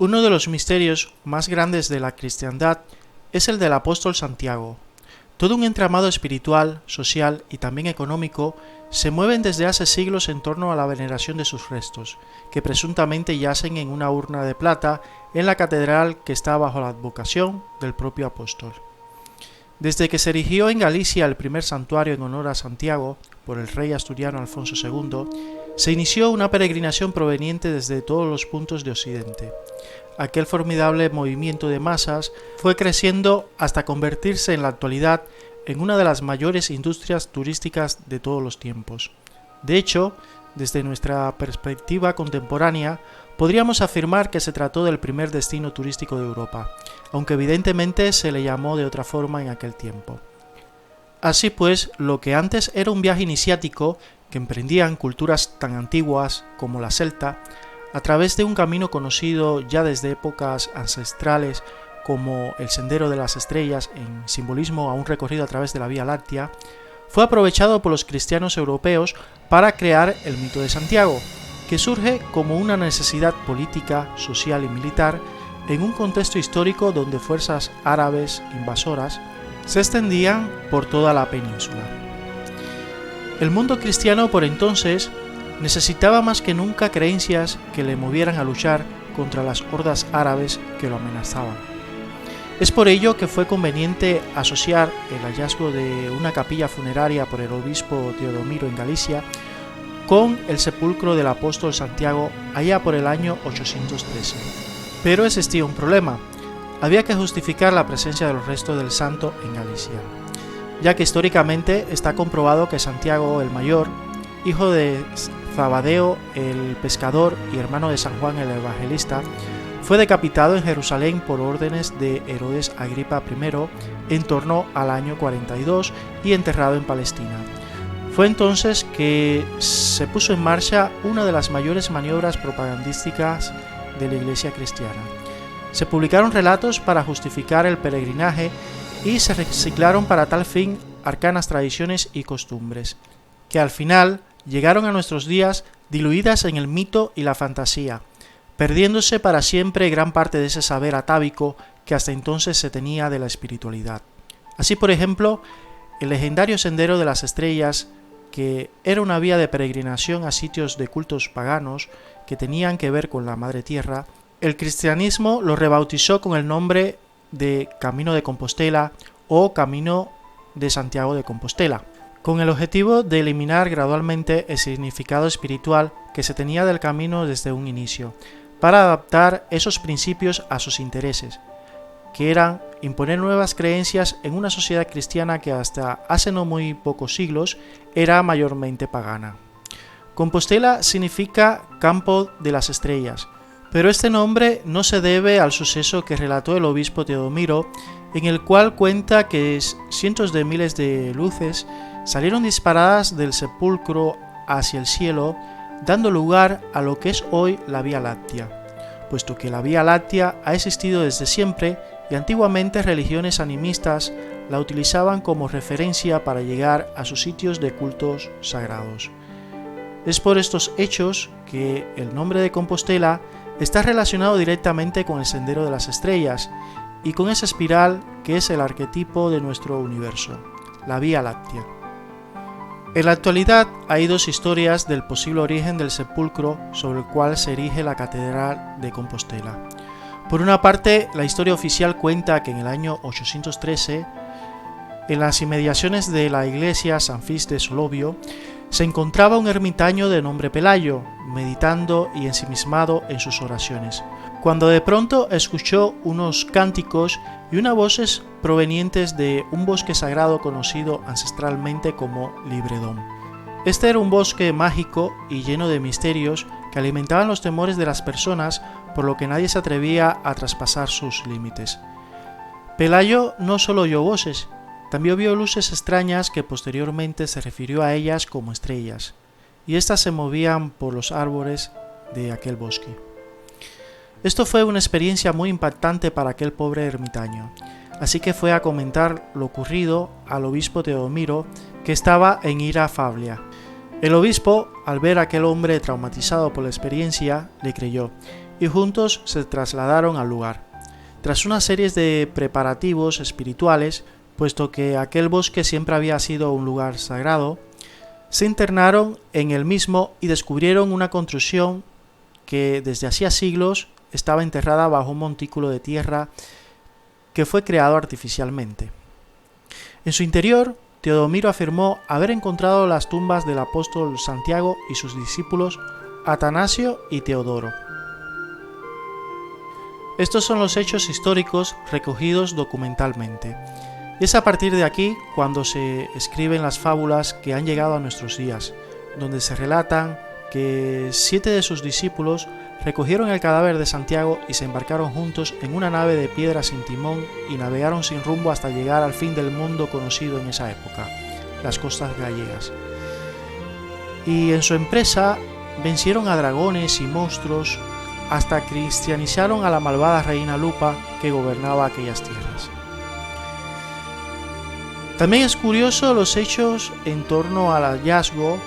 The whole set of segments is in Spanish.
Uno de los misterios más grandes de la cristiandad es el del apóstol Santiago. Todo un entramado espiritual, social y también económico se mueven desde hace siglos en torno a la veneración de sus restos, que presuntamente yacen en una urna de plata en la catedral que está bajo la advocación del propio apóstol. Desde que se erigió en Galicia el primer santuario en honor a Santiago por el rey asturiano Alfonso II, se inició una peregrinación proveniente desde todos los puntos de Occidente. Aquel formidable movimiento de masas fue creciendo hasta convertirse en la actualidad en una de las mayores industrias turísticas de todos los tiempos. De hecho, desde nuestra perspectiva contemporánea, podríamos afirmar que se trató del primer destino turístico de Europa, aunque evidentemente se le llamó de otra forma en aquel tiempo. Así pues, lo que antes era un viaje iniciático que emprendían culturas tan antiguas como la celta, a través de un camino conocido ya desde épocas ancestrales como el Sendero de las Estrellas, en simbolismo a un recorrido a través de la Vía Láctea, fue aprovechado por los cristianos europeos para crear el mito de Santiago, que surge como una necesidad política, social y militar en un contexto histórico donde fuerzas árabes invasoras se extendían por toda la península. El mundo cristiano por entonces necesitaba más que nunca creencias que le movieran a luchar contra las hordas árabes que lo amenazaban. Es por ello que fue conveniente asociar el hallazgo de una capilla funeraria por el obispo Teodomiro en Galicia con el sepulcro del apóstol Santiago allá por el año 813. Pero existía un problema: había que justificar la presencia de los restos del santo en Galicia, ya que históricamente está comprobado que Santiago el Mayor, hijo de Zabadeo el pescador y hermano de San Juan el Evangelista, fue decapitado en Jerusalén por órdenes de Herodes Agripa I en torno al año 42 y enterrado en Palestina. Fue entonces que se puso en marcha una de las mayores maniobras propagandísticas de la Iglesia cristiana. Se publicaron relatos para justificar el peregrinaje y se reciclaron para tal fin arcanas tradiciones y costumbres, que al final llegaron a nuestros días diluidas en el mito y la fantasía, perdiéndose para siempre gran parte de ese saber atávico que hasta entonces se tenía de la espiritualidad. Así, por ejemplo, el legendario Sendero de las Estrellas, que era una vía de peregrinación a sitios de cultos paganos que tenían que ver con la Madre Tierra, el cristianismo lo rebautizó con el nombre de Camino de Compostela o Camino de Santiago de Compostela, con el objetivo de eliminar gradualmente el significado espiritual que se tenía del camino desde un inicio, para adaptar esos principios a sus intereses, que eran imponer nuevas creencias en una sociedad cristiana que hasta hace no muy pocos siglos era mayormente pagana. Compostela significa campo de las estrellas, pero este nombre no se debe al suceso que relató el obispo Teodomiro, en el cual cuenta que cientos de miles de luces salieron disparadas del sepulcro hacia el cielo, dando lugar a lo que es hoy la Vía Láctea, puesto que la Vía Láctea ha existido desde siempre y antiguamente religiones animistas la utilizaban como referencia para llegar a sus sitios de cultos sagrados. Es por estos hechos que el nombre de Compostela está relacionado directamente con el Sendero de las Estrellas y con esa espiral que es el arquetipo de nuestro universo, la Vía Láctea. En la actualidad hay dos historias del posible origen del sepulcro sobre el cual se erige la Catedral de Compostela. Por una parte, la historia oficial cuenta que en el año 813, en las inmediaciones de la iglesia San Fis de Solovio, se encontraba un ermitaño de nombre Pelayo, meditando y ensimismado en sus oraciones, cuando de pronto escuchó unos cánticos y unas voces provenientes de un bosque sagrado conocido ancestralmente como Libredón. Este era un bosque mágico y lleno de misterios que alimentaban los temores de las personas, por lo que nadie se atrevía a traspasar sus límites. Pelayo no solo oyó voces, también vio luces extrañas que posteriormente se refirió a ellas como estrellas, y éstas se movían por los árboles de aquel bosque. Esto fue una experiencia muy impactante para aquel pobre ermitaño, así que fue a comentar lo ocurrido al obispo Teodomiro, que estaba en Ira El obispo, al ver a aquel hombre traumatizado por la experiencia, le creyó, y juntos se trasladaron al lugar. Tras una serie de preparativos espirituales, puesto que aquel bosque siempre había sido un lugar sagrado, se internaron en el mismo y descubrieron una construcción que desde hacía siglos estaba enterrada bajo un montículo de tierra que fue creado artificialmente. En su interior, Teodomiro afirmó haber encontrado las tumbas del apóstol Santiago y sus discípulos Atanasio y Teodoro. Estos son los hechos históricos recogidos documentalmente. Y es a partir de aquí cuando se escriben las fábulas que han llegado a nuestros días, donde se relatan que 7 de sus discípulos recogieron el cadáver de Santiago y se embarcaron juntos en una nave de piedra sin timón y navegaron sin rumbo hasta llegar al fin del mundo conocido en esa época, las costas gallegas. Y en su empresa vencieron a dragones y monstruos hasta cristianizaron a la malvada reina Lupa que gobernaba aquellas tierras. También es curioso los hechos en torno al hallazgo,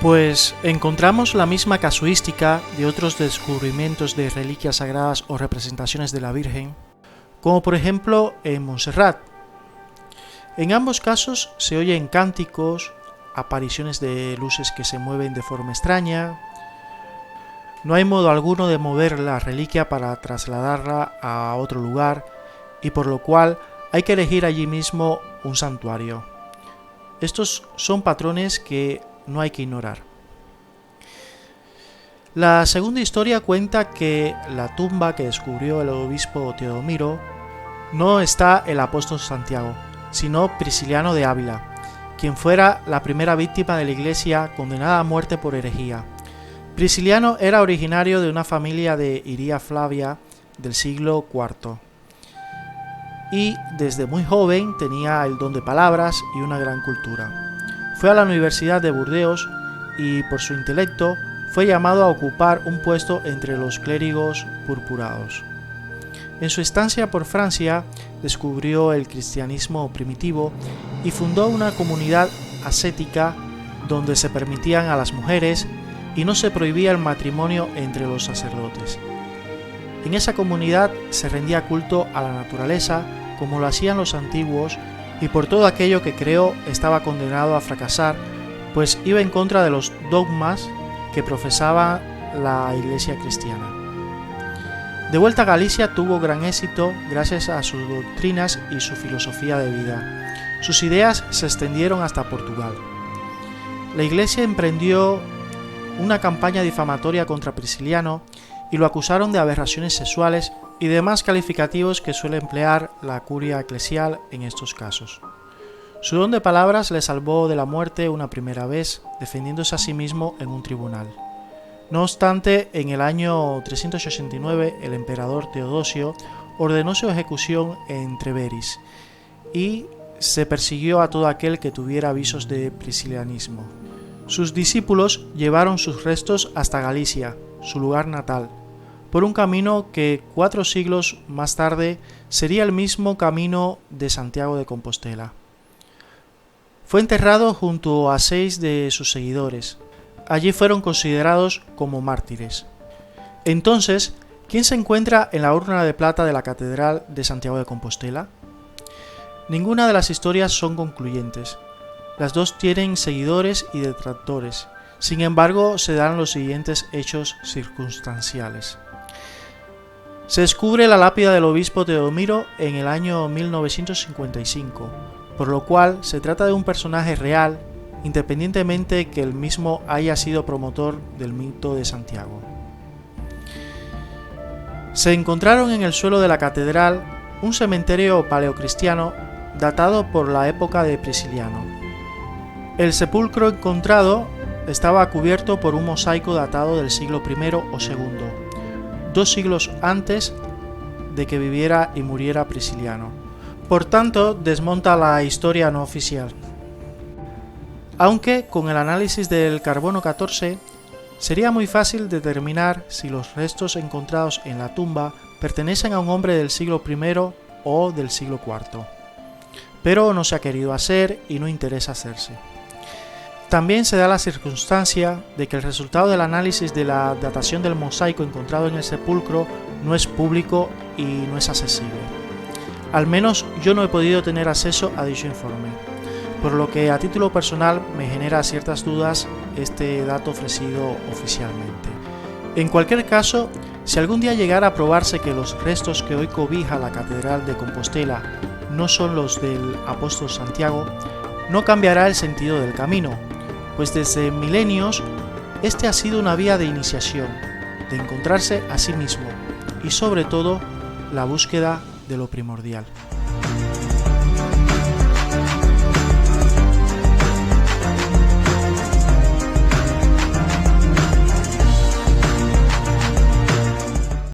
pues encontramos la misma casuística de otros descubrimientos de reliquias sagradas o representaciones de la Virgen, como por ejemplo en Montserrat. En ambos casos se oyen cánticos, apariciones de luces que se mueven de forma extraña. No hay modo alguno de mover la reliquia para trasladarla a otro lugar y por lo cual hay que elegir allí mismo un santuario. Estos son patrones que no hay que ignorar. La segunda historia cuenta que la tumba que descubrió el obispo Teodomiro no está el apóstol Santiago, sino Prisciliano de Ávila, quien fuera la primera víctima de la iglesia condenada a muerte por herejía. Prisciliano era originario de una familia de Iria Flavia del siglo IV y desde muy joven tenía el don de palabras y una gran cultura. Fue a la Universidad de Burdeos y por su intelecto fue llamado a ocupar un puesto entre los clérigos purpurados. En su estancia por Francia descubrió el cristianismo primitivo y fundó una comunidad ascética donde se permitían a las mujeres y no se prohibía el matrimonio entre los sacerdotes. En esa comunidad se rendía culto a la naturaleza como lo hacían los antiguos y por todo aquello que creó estaba condenado a fracasar, pues iba en contra de los dogmas que profesaba la Iglesia cristiana. De vuelta a Galicia tuvo gran éxito gracias a sus doctrinas y su filosofía de vida. Sus ideas se extendieron hasta Portugal. La Iglesia emprendió una campaña difamatoria contra Prisciliano y lo acusaron de aberraciones sexuales y demás calificativos que suele emplear la curia eclesial en estos casos. Su don de palabras le salvó de la muerte una primera vez, defendiéndose a sí mismo en un tribunal. No obstante, en el año 389 el emperador Teodosio ordenó su ejecución en Treveris y se persiguió a todo aquel que tuviera avisos de priscilianismo. Sus discípulos llevaron sus restos hasta Galicia, su lugar natal, por un camino que 4 siglos más tarde sería el mismo camino de Santiago de Compostela. Fue enterrado junto a 6 de sus seguidores. Allí fueron considerados como mártires. Entonces, ¿quién se encuentra en la urna de plata de la Catedral de Santiago de Compostela? Ninguna de las historias son concluyentes. Las dos tienen seguidores y detractores. Sin embargo, se dan los siguientes hechos circunstanciales. Se descubre la lápida del obispo Teodomiro en el año 1955, por lo cual se trata de un personaje real, independientemente que el mismo haya sido promotor del mito de Santiago. Se encontraron en el suelo de la catedral un cementerio paleocristiano datado por la época de Prisciliano. El sepulcro encontrado estaba cubierto por un mosaico datado del siglo I o II, 2 siglos antes de que viviera y muriera Prisciliano. Por tanto, desmonta la historia no oficial. Aunque con el análisis del carbono 14 sería muy fácil determinar si los restos encontrados en la tumba pertenecen a un hombre del siglo I o del siglo IV. Pero no se ha querido hacer y no interesa hacerse. También se da la circunstancia de que el resultado del análisis de la datación del mosaico encontrado en el sepulcro no es público y no es accesible. Al menos yo no he podido tener acceso a dicho informe, por lo que a título personal me genera ciertas dudas este dato ofrecido oficialmente. En cualquier caso, si algún día llegara a probarse que los restos que hoy cobija la Catedral de Compostela no son los del apóstol Santiago, no cambiará el sentido del camino, pues desde milenios este ha sido una vía de iniciación, de encontrarse a sí mismo y sobre todo la búsqueda de lo primordial.